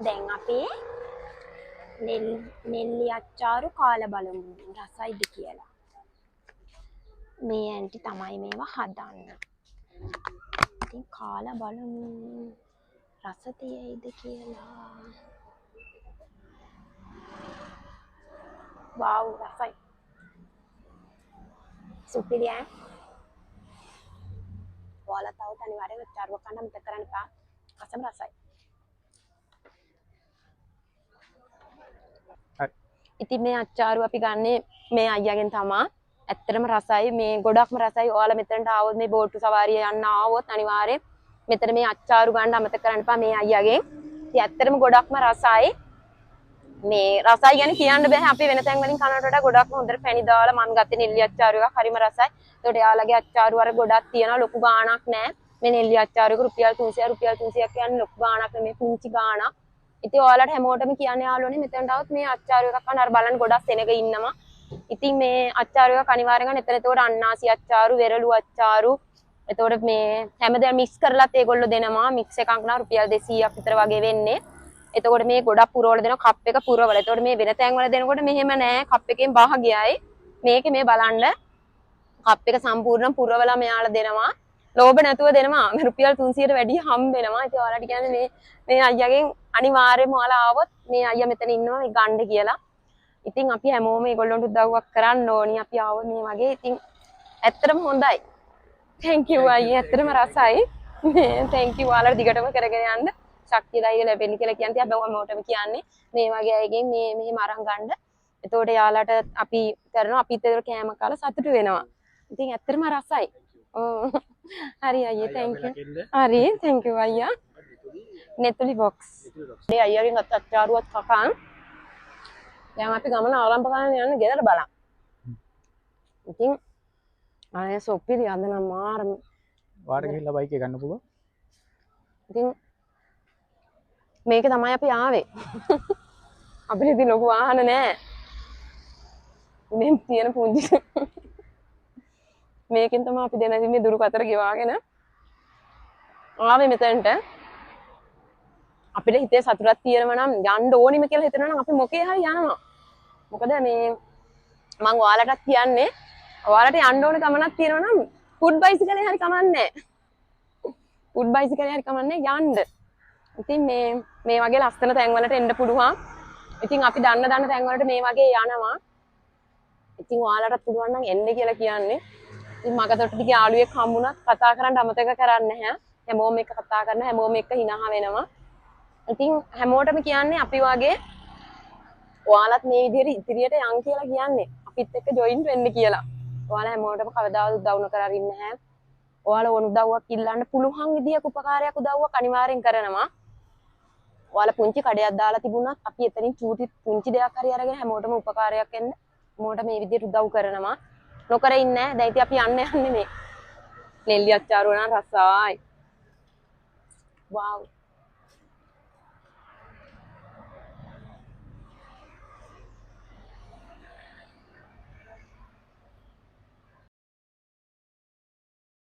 දැන් අපි නෙල්ලි අච්චාරු කාලා බලමු රසයිද කියලා. මේ ඇන්ටි තමයි මේවා හදන්න. ඉතින් කාලා බලමු රස තියෙයිද කියලා. वाव रसाई सुपीरियर है वाला ताऊ अनिवार्य चार वकांड मत करने पा कसम रसाई ඉතින් මේ අච්චාරු අපි ගන්නෙ මේ අයියාගෙන් තමයි. ඇත්තටම රසයි මේ ගොඩක්ම රසයි. ඔයාලා මෙතනට ආවොත් මේ බෝට්ටු සවාරිය යන්න ආවොත් අනිවාර්යෙන් මෙතන මේ අච්චාරු ගන්න අමතක කරන්න එපා මේ අයියාගෙන්. ඉතින් ඇත්තටම ගොඩක්ම රසයි. මේ රසයි ගැන කියන්න බෑ. අපි වෙන තැන් වලින් කනට වඩා ගොඩක්ම හොඳට පැණි දාලා මම ගත්තේ නෙල්ලි අච්චාරු එකක්. හරිම රසයි. ඒකට යාළගේ අච්චාරු අර ගොඩක් තියෙනවා. ලොකු ගාණක් නෑ. මේ නෙල්ලි අච්චාරු එක රුපියල් 300ක් කියන්නේ ලොකු ගාණක් නෙමෙයි පුංචි ගාණක්. ඉතින් ඔයාලට හැමෝටම කියන්නේ යාළුවනේ මෙතනට આવොත් මේ අච්චාරු එකක් කන්න අර බලන්න ගොඩක් සෙනග ඉන්නවා. ඉතින් මේ අච්චාරු එක අනිවාර්යෙන් ගන්න. එතකොට අන්නාසි අච්චාරු, වෙරළු අච්චාරු. එතකොට මේ හැමදේම මික්ස් කරලාත් ඒගොල්ලෝ දෙනවා. මික්ස් එකක් නා රුපියල් 200ක් විතර වගේ වෙන්නේ. එතකොට මේ ගොඩක් පුරවල දෙනවා කප් එක පුරවල. එතකොට මේ වෙන තැන් වල දෙනකොට මෙහෙම නෑ. කප් එකෙන් භාගයයි. මේකේ මේ බලන්න කප් එක සම්පූර්ණ පුරවලා මෙයාලා දෙනවා. ලෝභ නැතුව දෙනවා. මේ රුපියල් 300ට වැඩි හම්බ වෙනවා. ඉතින් ඔයාලට කියන්නේ මේ අයියාගෙන් අනිවාර්යයෙන්ම ඔයාලා ආවොත් මේ අයියා මෙතන ඉන්නවා මේ ගන්න කියලා. ඉතින් අපි හැමෝම මේගොල්ලන්ට උදව්වක් කරන්න ඕනි. අපි ආවොත් මේ වගේ. ඉතින් ඇත්තටම හොඳයි. thank you අයියා. ඇත්තටම රසයි. thank you ඔයාලට දිගටම කරගෙන යන්න. ශක්තිය ධෛර්ය ලැබෙන්න කියලා කියන්නේ අපි හැමෝටම කියන්නේ මේ වගේ අයගෙන් මේ මෙහෙම අරන් ගන්න. එතකොට යාළට අපි කරනවා අපිත් ඒක කෑම කාලා සතුටු වෙනවා. ඉතින් ඇත්තටම රසයි. හරි අයියේ thank you. හරි thank you අයියා. නෙතුලි box. මේ අයියාගෙන් අච්චාරුවත් කකන්. දැන් අපි ගමන ආරම්භ කරන්න යන්න ගෙදර බලන්න. ඉතින් අනේ සොප්පිරි අද නම් මාර වාට ගිහිල්ලා බයික් එක ගන්න පුළුවන්. ඉතින් මේක තමයි අපි ආවේ. අපිට ඉතින් ලොකු වාහන නෑ. මේ තියෙන පුංචි මේකෙන් තමයි අපි දෙන මේ දුරු කතර ගෙවාගෙන ආවේ මෙතනට. අපිට හිතේ සතුටක් තියෙනවා නම් යන්න ඕනිම කියලා හිතනවා නම් අපි මොකේ හරි යනවා. මොකද මේ මම ඔයාලටත් කියන්නේ ඔයාලට යන්න ඕන ගමනක් තියෙනවා නම් ෆුඩ් බයිසිකලේ හරි කමන්නේ. ෆුඩ් බයිසිකලේ හරි කමන්නේ යන්න. ඉතින් මේ වගේ ලස්සන තැන් වලට එන්න පුළුවන්. ඉතින් අපි දන්න තැන් වලට මේ වගේ යනවා. ඉතින් ඔයාලටත් පුළුවන් නම් එන්න කියලා කියන්නේ. ඉතින් මගතොට ටික යාළුවෙක් හම්බුණත් කතා කරන්න අමතක කරන්නේ නැහැ. හැමෝම එක්ක කතා කරන හැමෝම එක්ක hina වෙනවා. ඉතින් හැමෝටම කියන්නේ අපි වගේ ඔයාලත් මේ විදිහට ඉදිරියට යන් කියලා කියන්නේ. අපිත් එක්ක ජොයින් වෙන්න කියලා. ඔයාලා හැමෝටම කවදාවත් උදව් නොකර අරින්නේ නැහැ. ඔයාලා ඕන උදව්වක් ඉල්ලන්න පුළුවන් විදියක උපකාරයක් උදව්වක් අනිවාර්යෙන් කරනවා. ඔයාලා පුංචි කඩයක් දාලා තිබුණත් අපි එතනින් චූටි පුංචි දෙයක් හරි අරගෙන හැමෝටම උපකාරයක් වෙන්න හැමෝටම මේ විදියට උදව් කරනවා. නොකර ඉන්නේ නැහැ. දැන් ඉතින් අපි යන්නේ මේ නෙල්ලි අච්චාරු නම් රසයි. Wow.